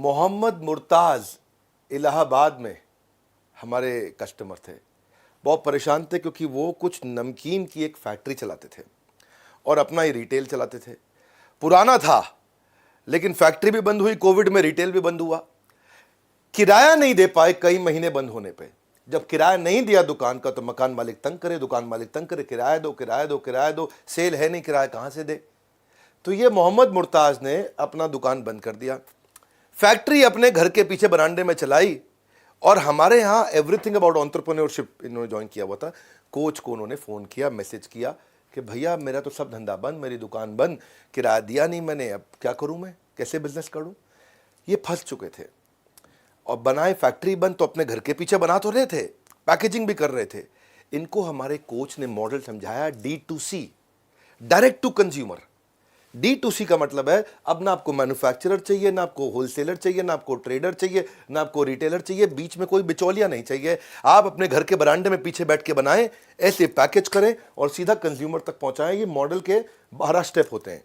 मोहम्मद मुर्ताज़ इलाहाबाद में हमारे कस्टमर थे। बहुत परेशान थे क्योंकि वो कुछ नमकीन की एक फैक्ट्री चलाते थे और अपना ही रिटेल चलाते थे। पुराना था लेकिन फैक्ट्री भी बंद हुई, कोविड में रिटेल भी बंद हुआ। किराया नहीं दे पाए कई महीने बंद होने पे। जब किराया नहीं दिया दुकान का तो मकान मालिक तंग करे, दुकान मालिक तंग करे, किराया दो किराया दो किराया दो, सेल है नहीं, किराया कहां से दे। तो ये मोहम्मद मुर्ताज़ ने अपना दुकान बंद कर दिया, फैक्ट्री अपने घर के पीछे बरामदे में चलाई और हमारे यहाँ एवरीथिंग अबाउट एंटरप्रेन्योरशिप इन्होंने ज्वाइन किया हुआ था। कोच को उन्होंने फ़ोन किया, मैसेज किया कि भैया मेरा तो सब धंधा बंद, मेरी दुकान बंद, किराया दिया नहीं मैंने, अब क्या करूँ, मैं कैसे बिजनेस करूँ। ये फंस चुके थे और बनाए फैक्ट्री बंद तो अपने घर के पीछे बना तो रहे थे, पैकेजिंग भी कर रहे थे। इनको हमारे कोच ने मॉडल समझाया D2C, direct to consumer. D2C का मतलब है अब ना आपको मैन्युफैक्चरर चाहिए, ना आपको होलसेलर चाहिए, ना आपको ट्रेडर चाहिए, ना आपको रिटेलर चाहिए, बीच में कोई बिचौलिया नहीं चाहिए। आप अपने घर के बरामदे में पीछे बैठ के बनाएं, ऐसे पैकेज करें और सीधा कंज्यूमर तक पहुंचाएं। ये मॉडल के 12 स्टेप होते हैं।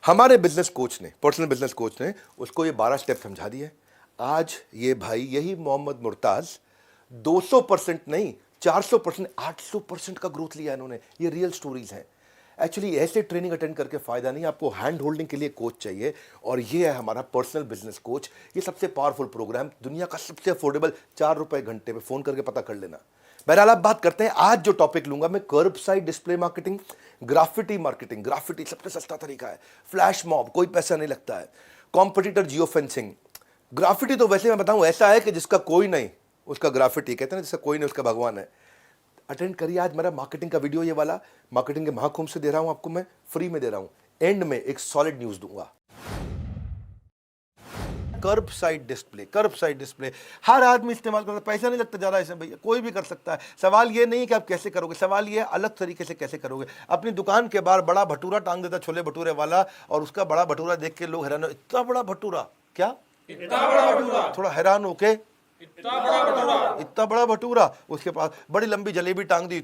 हमारे बिजनेस कोच ने, पर्सनल बिजनेस कोच ने उसको ये 12 स्टेप समझा दिए। आज ये भाई, यही मोहम्मद मुर्ताज़ 200% नहीं 400%, 800% का ग्रोथ लिया इन्होंने। ये रियल स्टोरीज हैं। एक्चुअली ऐसे ट्रेनिंग अटेंड करके फ़ायदा नहीं, आपको हैंड होल्डिंग के लिए कोच चाहिए और ये है हमारा पर्सनल बिजनेस कोच। ये सबसे पावरफुल प्रोग्राम, दुनिया का सबसे अफोर्डेबल, 4 रुपए घंटे पे, फ़ोन करके पता कर लेना। बहरहाल आप बात करते हैं, आज जो टॉपिक लूंगा मैं, curb side display marketing, graffiti marketing. Graffiti सबसे सस्ता तरीका है, फ्लैश मॉब, कोई पैसा नहीं लगता है, कॉम्पिटिटर जियो फेंसिंग। ग्राफिटी तो वैसे मैं बताऊं ऐसा है कि जिसका कोई नहीं उसका ग्राफिटी, कहते हैं ना जिसका कोई नहीं उसका भगवान है। अटेंड करिए आज मेरा मार्केटिंग का वीडियो, ये वाला मार्केटिंग के महाकुंभ से दे रहा हूं आपको, मैं फ्री में दे रहा हूं। एंड में एक सॉलिड न्यूज दूंगा। कर्ब साइड डिस्प्ले, कर्ब साइड डिस्प्ले हर आदमी इस्तेमाल करता है, पैसा नहीं लगता ज़्यादा इसमें भैया, कोई भी कर सकता है। सवाल ये नहीं कि आप कैसे करोगे, सवाल ये अलग तरीके से कैसे करोगे। अपनी दुकान के बाहर बड़ा भटूरा टांग देता छोले भटूरे वाला, और उसका बड़ा भटूरा देख के लोग हैरान, इतना बड़ा भटूरा, क्या इतना बड़ा भटूरा, थोड़ा हैरान होके इतना बड़ा भटूरा, उसके पास बड़ी लंबी जलेबी टांग दी,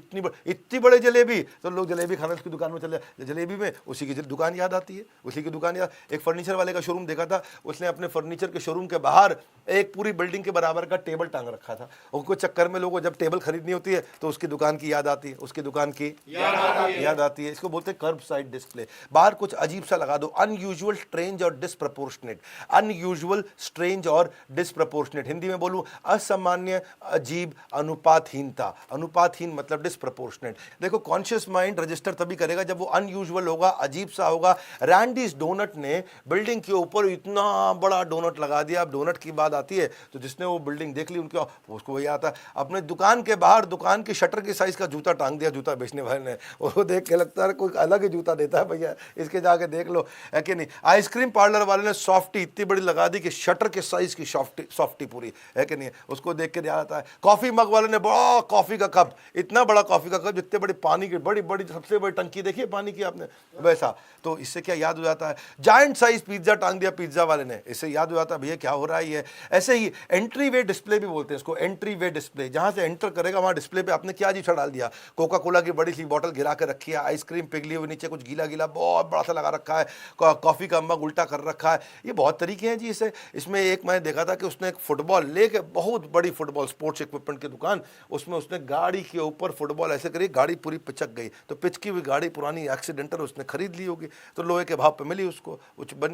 इतनी बड़े जलेबी, तो लोग जलेबी खाने उसकी दुकान में चले। जलेबी में उसी की दुकान याद आती है, उसी की दुकान याद। एक फर्नीचर वाले का शोरूम देखा था, उसने अपने फर्नीचर के शोरूम के बाहर एक पूरी बिल्डिंग के बराबर का टेबल टांग रखा था। उनको चक्कर में लोगों को जब टेबल खरीदनी होती है तो उसकी दुकान की याद आती है, उसकी दुकान की याद आती है। इसको बोलते हैं कर्ब साइड डिस्प्ले। बाहर कुछ अजीब सा लगा दो, अनयूजुअल, स्ट्रेंज और डिसप्रपोर्शनेट। अनयूजुअल, स्ट्रेंज और डिसप्रपोर्शनेट, हिंदी में बोलूं असामान्य, अजीब, अनुपातहीनता। अनुपातहीन मतलब डिसप्रपोर्शनेट। देखो कॉन्शियस माइंड रजिस्टर तभी करेगा जब वो अनयूजुअल होगा, अजीब सा होगा। रैंडीज डोनट ने बिल्डिंग के ऊपर इतना बड़ा डोनट लगा दिया। अब डोनट की बात आती है तो जिसने वो बिल्डिंग देख ली उनके उसको वही आता है। अपने दुकान के बाहर दुकान की शटर की साइज का जूता टांग दिया जूता बेचने वाले ने, और वो देख के लगता है कोई अलग ही जूता देता है भैया, इसके जाके देख लो, है कि नहीं। आइसक्रीम पार्लर वाले ने सॉफ्टी इतनी बड़ी लगा दी कि शटर के साइज की सॉफ्टी पूरी, है कि नहीं, उसको देख के याद आता है। कॉफी मग वाले ने बड़ा कॉफी का कप, इतना बड़ा कॉफी का कप, जितने बड़ी पानी की बड़ी बड़ी सबसे बड़ी टंकी देखी है पानी की आपने, वैसा। तो इससे क्या याद हो जाता है, जायंट साइज पिज्जा टांग दिया पिज्जा वाले ने, इससे याद हो जाता है भैया क्या हो रहा है ये। ऐसे ही एंट्री वे डिस्प्ले भी बोलते हैं इसको, एंट्री वे डिस्प्ले। जहां से एंटर करेगा वहां डिस्प्ले पे आपने क्या जी डाल दिया, कोका कोला की बड़ी सी बोतल गिरा के रखी है, आइसक्रीम पिघली हुई, नीचे कुछ गीला गीला बहुत बड़ा सा लगा रखा है, कॉफी का मग उल्टा कर रखा है। ये बहुत तरीके हैं जी इसे। इसमें एक मैंने देखा था कि उसने एक फुटबॉल लेके, बहुत बड़ी फुटबॉल स्पोर्ट्स इक्विपमेंट की दुकान, उसमें उसने गाड़ी के ऊपर फुटबॉल ऐसे करी, गाड़ी पूरी पिचक गई। तो पिचकी हुई गाड़ी पुरानी एक्सीडेंटल उसने खरीद ली होगी, तो लोहे के भाव पे मिली उसको,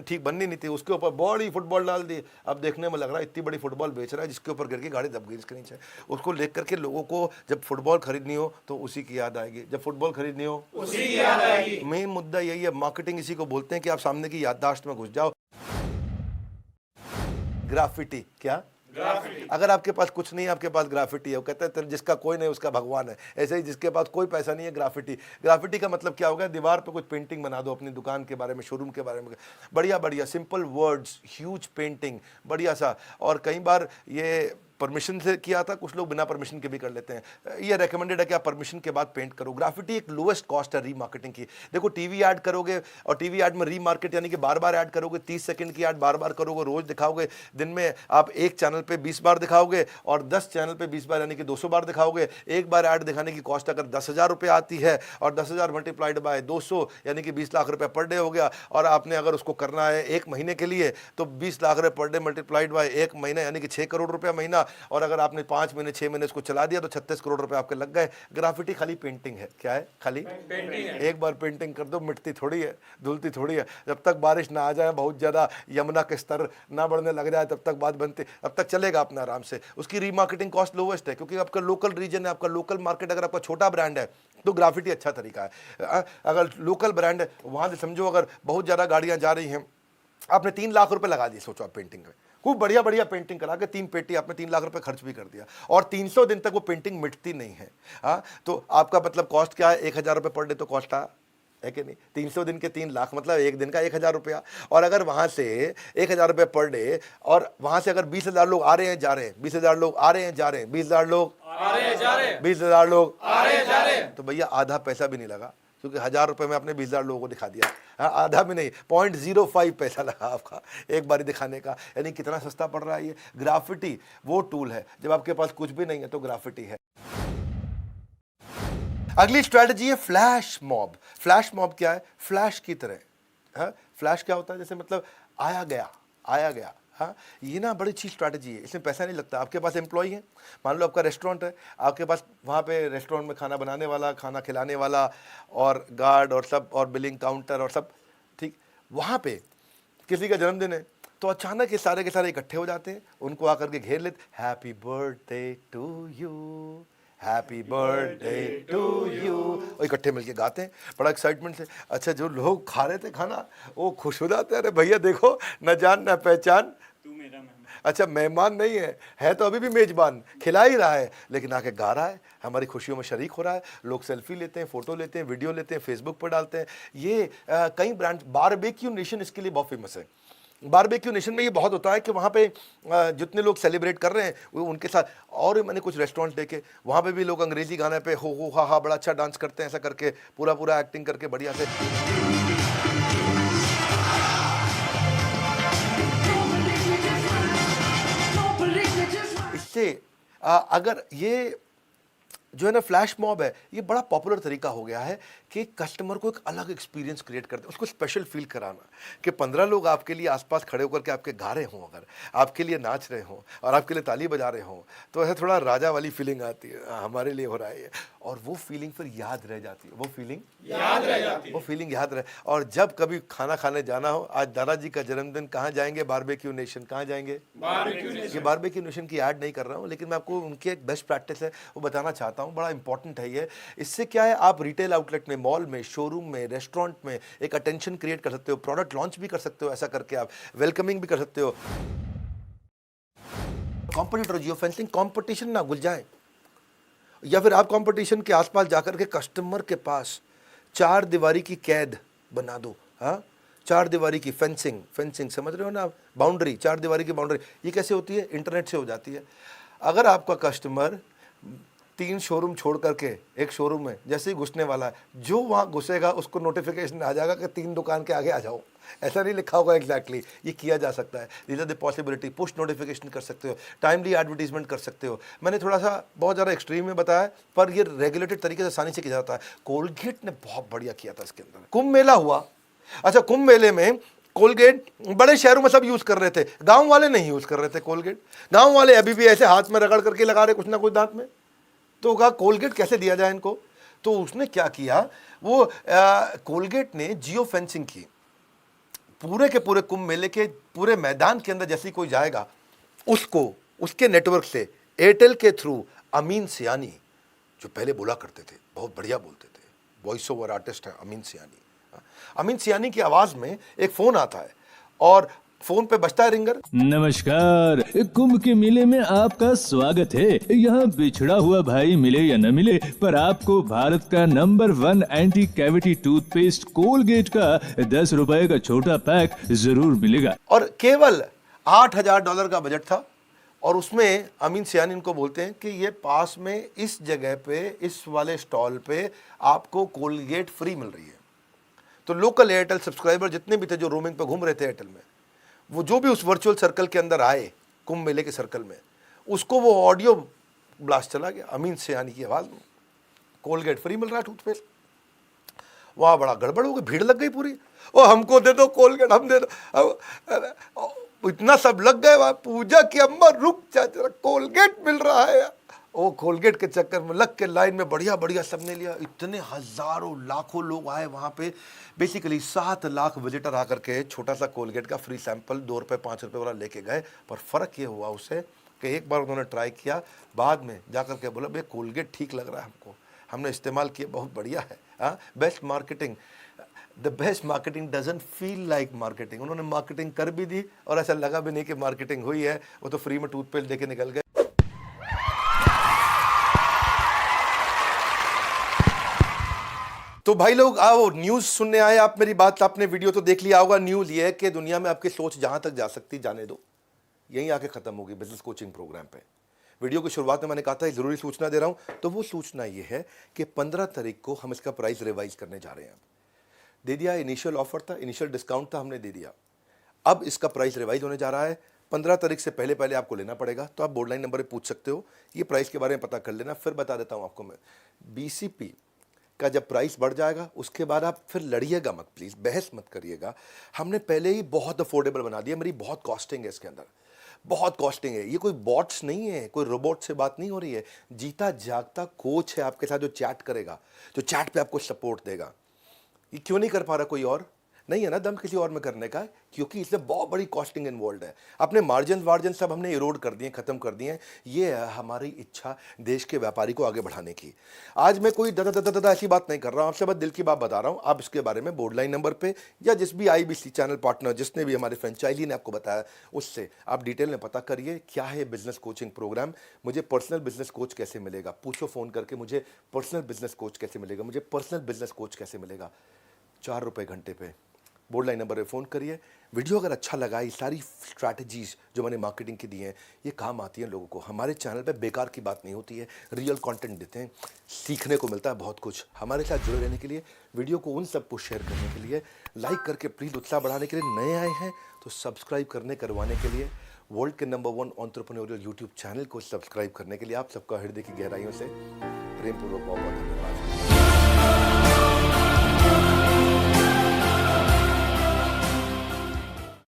ठीक बननी नहीं थी, उसके ऊपर बड़ी फुटबॉल डाल दी। अब देखने में लग रहा है इतनी बड़ी फुटबॉल बेच रहा है जिसके ऊपर गिर के गाड़ी दब गई इसके नीचे। उसको लेकर करके लोगों को जब फुटबॉल खरीदनी हो तो उसी की याद आएगी, जब फुटबॉल खरीदनी हो उसी की याद आएगी। मेन मुद्दा यही है, मार्केटिंग इसी को बोलते हैं कि आप सामने की याददाश्त में घुस जाओ। ग्राफिटी, क्या ग्राफिटी? अगर आपके पास कुछ नहीं है, आपके पास ग्राफिटी है, वो कहते हैं जिसका कोई नहीं उसका भगवान है। ऐसे ही जिसके पास कोई पैसा नहीं है, ग्राफिटी। ग्राफिटी का मतलब क्या होगा, दीवार पे कुछ पेंटिंग बना दो अपनी दुकान के बारे में, शोरूम के बारे में, बढ़िया बढ़िया सिंपल वर्ड्स, ह्यूज पेंटिंग, बढ़िया सा। और कई बार ये परमिशन से किया था, कुछ लोग बिना परमिशन के भी कर लेते हैं। ये रेकमेंडेड है कि आप परमिशन के बाद पेंट करो। ग्राफिटी एक लोएस्ट कॉस्ट है रीमार्केटिंग की। देखो टीवी ऐड करोगे और टीवी ऐड में रीमार्केट यानी कि बार बार ऐड करोगे, 30 सेकंड की ऐड बार बार करोगे, रोज दिखाओगे, दिन में आप एक चैनल पे 20 बार दिखाओगे और 10 चैनल पे 20 बार यानी कि 200 बार दिखाओगे। एक बार ऐड दिखाने की कॉस्ट अगर 10,000 रुपये आती है और 10,000 मल्टीप्लाइड बाय 200 यानी कि 20 लाख रुपए पर डे हो गया। और आपने अगर उसको करना है एक महीने के लिए तो 20 लाख रुपए पर डे मल्टीप्लाइड बाय एक महीना यानी कि 6 करोड़ रुपया महीना। और अगर आपने 5 महीने 6 महीने इसको चला दिया तो 36 करोड़ रुपए आपके लग गए। ग्राफिटी खाली पेंटिंग है। क्या है? खाली पेंटिंग है। एक बार पेंटिंग कर दो, मिटती थोड़ी है, धुलती थोड़ी है। जब तक बारिश ना आ जाए, बहुत ज़्यादा यमुना के स्तर ना बढ़ने लग जाए, तब तक बात बनती, तब तक चलेगा अपना आराम से। उसकी रीमार्केटिंग कॉस्ट लोवेस्ट है क्योंकि आपका लोकल रीजन है, आपका लोकल मार्केट। अगर आपका छोटा ब्रांड है तो ग्राफिटी अच्छा तरीका है। अगर लोकल ब्रांड है, वहाँ से समझो अगर बहुत ज़्यादा गाड़ियाँ जा रही हैं, आपने 3 लाख रुपए लगा दिए, सोचो आप पेंटिंग में, खूब बढ़िया बढ़िया पेंटिंग करा के 3 पेटी आपने 3 लाख रुपए खर्च भी कर दिया और 300 दिन तक वो पेंटिंग मिटती नहीं है। हाँ, तो आपका मतलब कॉस्ट क्या है? 1,000 रुपये पर डे तो कॉस्ट है कि नहीं? 300 दिन के 3 लाख मतलब एक दिन का 1,000 रुपया। और अगर वहाँ से 1,000 रुपये पर डे और वहाँ से अगर 20,000 लोग आ रहे हैं जा रहे हैं, 20,000 लोग आ रहे हैं जा रहे हैं, 20,000 लोग आ रहे हैं जा रहे हैं, 20,000 लोग आ रहे हैं जा रहे हैं, तो भैया आधा पैसा भी नहीं लगा क्योंकि 1,000 रुपये में आपने 20,000 लोगों को दिखा दिया। हाँ, आधा भी नहीं, 0.05 पैसा लगा आपका एक बारी दिखाने का। यानी कितना सस्ता पड़ रहा है ये। ग्राफिटी वो टूल है जब आपके पास कुछ भी नहीं है तो ग्राफिटी है। अगली स्ट्रेटजी है फ्लैश मॉब। फ्लैश मॉब क्या है? फ्लैश की तरह। हाँ, फ्लैश क्या होता है? जैसे मतलब आया गया, आया गया। हाँ, ये ना बड़ी अच्छी स्ट्रैटेजी है, इसमें पैसा नहीं लगता। आपके पास एम्प्लॉय है, मान लो आपका रेस्टोरेंट है, आपके पास वहाँ पे रेस्टोरेंट में खाना बनाने वाला, खाना खिलाने वाला और गार्ड और सब और बिलिंग काउंटर और सब, ठीक। वहाँ पे किसी का जन्मदिन है तो अचानक ये सारे के सारे इकट्ठे हो जाते हैं, उनको आकर के घेर लेते, happy birthday to you, happy birthday to you, और इकट्ठे मिलके गाते हैं बड़ा एक्साइटमेंट से। अच्छा, जो लोग खा रहे थे खाना वो खुश हो जाते हैं, अरे भैया देखो न जान न पहचान, तू मेरा मेहमान। अच्छा, मेहमान नहीं है तो अभी भी मेजबान, खिला ही रहा है लेकिन आके गा रहा है, हमारी खुशियों में शरीक हो रहा है। लोग सेल्फी लेते हैं, फोटो लेते हैं, वीडियो लेते हैं, फेसबुक पर डालते हैं। ये कई ब्रांड, बारबेक्यू नेशन इसके लिए बहुत फेमस है। बारबेक्यू नेशन में ये बहुत होता है कि वहाँ पे जितने लोग सेलिब्रेट कर रहे हैं वो उनके साथ, और मैंने कुछ रेस्टोरेंट देखे वहाँ पे भी लोग अंग्रेजी गाने पे हो हा हा बड़ा अच्छा डांस करते हैं, ऐसा करके पूरा पूरा एक्टिंग करके बढ़िया से। इससे अगर ये जो है ना फ्लैश मॉब है, ये बड़ा पॉपुलर तरीका हो गया है कि कस्टमर को एक अलग एक्सपीरियंस क्रिएट करते हैं, उसको स्पेशल फील कराना कि 15 लोग आपके लिए आसपास खड़े होकर के आपके गा रहे हों, अगर आपके लिए नाच रहे हों और आपके लिए ताली बजा रहे हों तो ऐसे थोड़ा राजा वाली फीलिंग आती है, हमारे लिए हो रहा है ये। और वो फीलिंग फिर याद रह जाती है, वो फीलिंग याद रह जाती है, वो फीलिंग याद रहे। और जब कभी खाना खाने जाना हो, आज दादाजी का जन्मदिन, कहाँ जाएंगे? Barbeque Nation. कहाँ जाएंगे? ये बारबेक्यू नेशन की ऐड नहीं कर रहा हूँ लेकिन मैं आपको उनकी एक बेस्ट प्रैक्टिस है वो बताना चाहता हूँ, बड़ा इंपॉर्टेंट है ये। इससे क्या है, आप रिटेल आउटलेट में, मॉल में, शोरूम में, रेस्टोरेंट में एक अटेंशन क्रिएट कर सकते हो, प्रोडक्ट लॉन्च भी कर सकते हो, ऐसा करके आप वेलकमिंग भी कर सकते हो। कॉम्पिटिटर जियो फेंसिंग, कंपटीशन ना घुल जाए, या फिर आप कंपटीशन के आसपास जाकर के कस्टमर के पास 4 दीवारी की कैद बना दो। हाँ, 4 दीवारी की फेंसिंग, फेंसिंग समझ रहे हो ना, बाउंड्री, 4 दीवारी की बाउंड्री। ये कैसे होती है? इंटरनेट से हो जाती है। अगर आपका कस्टमर 3 शोरूम छोड़ करके एक शोरूम में जैसे ही घुसने वाला है, जो वहाँ घुसेगा उसको नोटिफिकेशन आ जाएगा कि 3 दुकान के आगे आ जाओ। ऐसा नहीं लिखा होगा एग्जैक्टली, ये किया जा सकता है। These are the possibility. Push notification कर सकते हो, टाइमली एडवर्टीजमेंट कर सकते हो। मैंने थोड़ा सा बहुत ज़्यादा एक्सट्रीम में बताया पर ये रेगुलेटेड तरीके से आसानी से किया जाता है। कोलगेट ने बहुत बढ़िया किया था इसके अंदर। कुंभ मेला हुआ, अच्छा कुंभ मेले में कोलगेट बड़े शहरों में सब यूज़ कर रहे थे, गाँव वाले नहीं यूज़ कर रहे थे कोलगेट। गाँव वाले अभी भी ऐसे हाथ में रगड़ करके लगा रहे कुछ ना कुछ दांत में। तो कहा कोलगेट कैसे दिया जाए इनको, तो उसने क्या किया, वो कोलगेट ने जियो फेंसिंग की। पूरे के पूरे कुंभ मेले के पूरे मैदान के अंदर जैसे कोई जाएगा उसको उसके नेटवर्क से एयरटेल के थ्रू अमीन सियानी, जो पहले बोला करते थे, बहुत बढ़िया बोलते थे, वॉइस ओवर आर्टिस्ट है अमीन सियानी। अमीन सियानी की आवाज में एक फोन आता है और फोन पे बजता है रिंगर। नमस्कार, कुंभ के मेले में आपका स्वागत है। यहाँ बिछड़ा हुआ भाई मिले या न मिले पर आपको भारत का number 1 anti cavity toothpaste Colgate का 10 रुपए का छोटा पैक जरूर मिलेगा। और केवल $8,000 का बजट था और उसमें अमीन सियानी इनको बोलते हैं कि ये पास में इस जगह पे, इस वाले स्टॉल पे आपको कोलगेट फ्री मिल रही है। तो लोकल एयरटेल सब्सक्राइबर जितने भी थे जो रोमिंग पे घूम रहे थे एयरटेल में, वो जो भी उस वर्चुअल सर्कल के अंदर आए, कुंभ मेले के सर्कल में, उसको वो ऑडियो ब्लास्ट चला गया अमीन सियानी की आवाज़ में, कोलगेट फ्री मिल रहा है टूथपेस्ट। वहाँ बड़ा गड़बड़ हो गई, भीड़ लग गई पूरी, ओ हमको दे दो कोलगेट, हम दे दो, इतना सब लग गए। वहाँ पूजा की अम्मा रुक जा जरा, कोलगेट मिल रहा है। वो कोलगेट के चक्कर में लग के लाइन में बढ़िया बढ़िया सबने लिया। इतने हजारों लाखों लोग आए वहाँ पे, बेसिकली 7 लाख विजिटर आकर के छोटा सा कोलगेट का फ्री सैंपल 2 रुपये 5 रुपये वाला लेके गए। पर फ़र्क ये हुआ उससे कि एक बार उन्होंने ट्राई किया, बाद में जाकर के बोला भाई कोलगेट ठीक लग रहा है हमको, हमने इस्तेमाल किया, बहुत बढ़िया है। हाँ, best marketing, the best marketing doesn't feel like marketing. उन्होंने मार्केटिंग कर भी दी और ऐसा लगा भी नहीं कि मार्केटिंग हुई है, वो तो फ्री में टूथपेस्ट देके निकल गए। तो भाई लोग आओ, न्यूज़ सुनने आए आप, मेरी बात आपने वीडियो तो देख लिया होगा। न्यूज़ ये है कि दुनिया में आपकी सोच जहां तक जा सकती जाने दो, यहीं आके ख़त्म होगी बिजनेस कोचिंग प्रोग्राम पे। वीडियो की शुरुआत में मैंने कहा था ज़रूरी सूचना दे रहा हूं, तो वो सूचना ये है कि 15 तारीख को हम इसका प्राइस रिवाइज करने जा रहे हैं। दे दिया, इनिशियल ऑफर था, इनिशियल डिस्काउंट था, हमने दे दिया। अब इसका प्राइस रिवाइज होने जा रहा है। 15 तारीख से पहले पहले आपको लेना पड़ेगा। तो आप बोर्डलाइन नंबर पे पूछ सकते हो, ये प्राइस के बारे में पता कर लेना। फिर बता देता हूँ आपको मैं, बीसीपी का जब प्राइस बढ़ जाएगा उसके बाद आप फिर लड़िएगा मत, प्लीज़ बहस मत करिएगा। हमने पहले ही बहुत अफोर्डेबल बना दिया, मेरी बहुत कॉस्टिंग है इसके अंदर, बहुत कॉस्टिंग है। ये कोई बॉट्स नहीं है, कोई रोबोट से बात नहीं हो रही है, जीता जागता कोच है आपके साथ जो चैट करेगा, जो चैट पे आपको सपोर्ट देगा। ये क्यों नहीं कर पा रहा कोई और? नहीं है ना दम किसी और में करने का, क्योंकि इसमें बहुत बड़ी कॉस्टिंग इन्वॉल्व है। अपने मार्जिन सब हमने इरोड कर दिए, खत्म कर दिए। ये है हमारी इच्छा देश के व्यापारी को आगे बढ़ाने की। आज मैं कोई दादा ऐसी बात नहीं कर रहा हूँ, आपसे बस दिल की बात बता रहा हूँ। आप इसके बारे में बोर्डलाइन नंबर पे या जिस भी IBC चैनल पार्टनर, जिसने भी हमारे फ्रेंचाइजी ने आपको बताया, उससे आप डिटेल में पता करिए क्या है बिजनेस कोचिंग प्रोग्राम। मुझे पर्सनल बिजनेस कोच कैसे मिलेगा, पूछो फ़ोन करके, मुझे पर्सनल बिजनेस कोच कैसे मिलेगा, मुझे पर्सनल बिजनेस कोच कैसे मिलेगा। 4 रुपये घंटे पे बोर्डलाइन नंबर पे फ़ोन करिए। वीडियो अगर अच्छा लगा, ये सारी स्ट्रैटेजीज जो मैंने मार्केटिंग की दी हैं, ये काम आती हैं लोगों को। हमारे चैनल पे बेकार की बात नहीं होती है, रियल कंटेंट देते हैं, सीखने को मिलता है बहुत कुछ। हमारे साथ जुड़े रहने के लिए, वीडियो को उन सबको शेयर करने के लिए, लाइक करके प्लीज़ उत्साह बढ़ाने के लिए, नए आए हैं तो सब्सक्राइब करवाने के लिए, वर्ल्ड के नंबर 1 एंटरप्रेन्योरियल यूट्यूब चैनल को सब्सक्राइब करने के लिए आप सबका हृदय की गहराइयों से प्रेमपूर्वक बहुत बहुत धन्यवाद।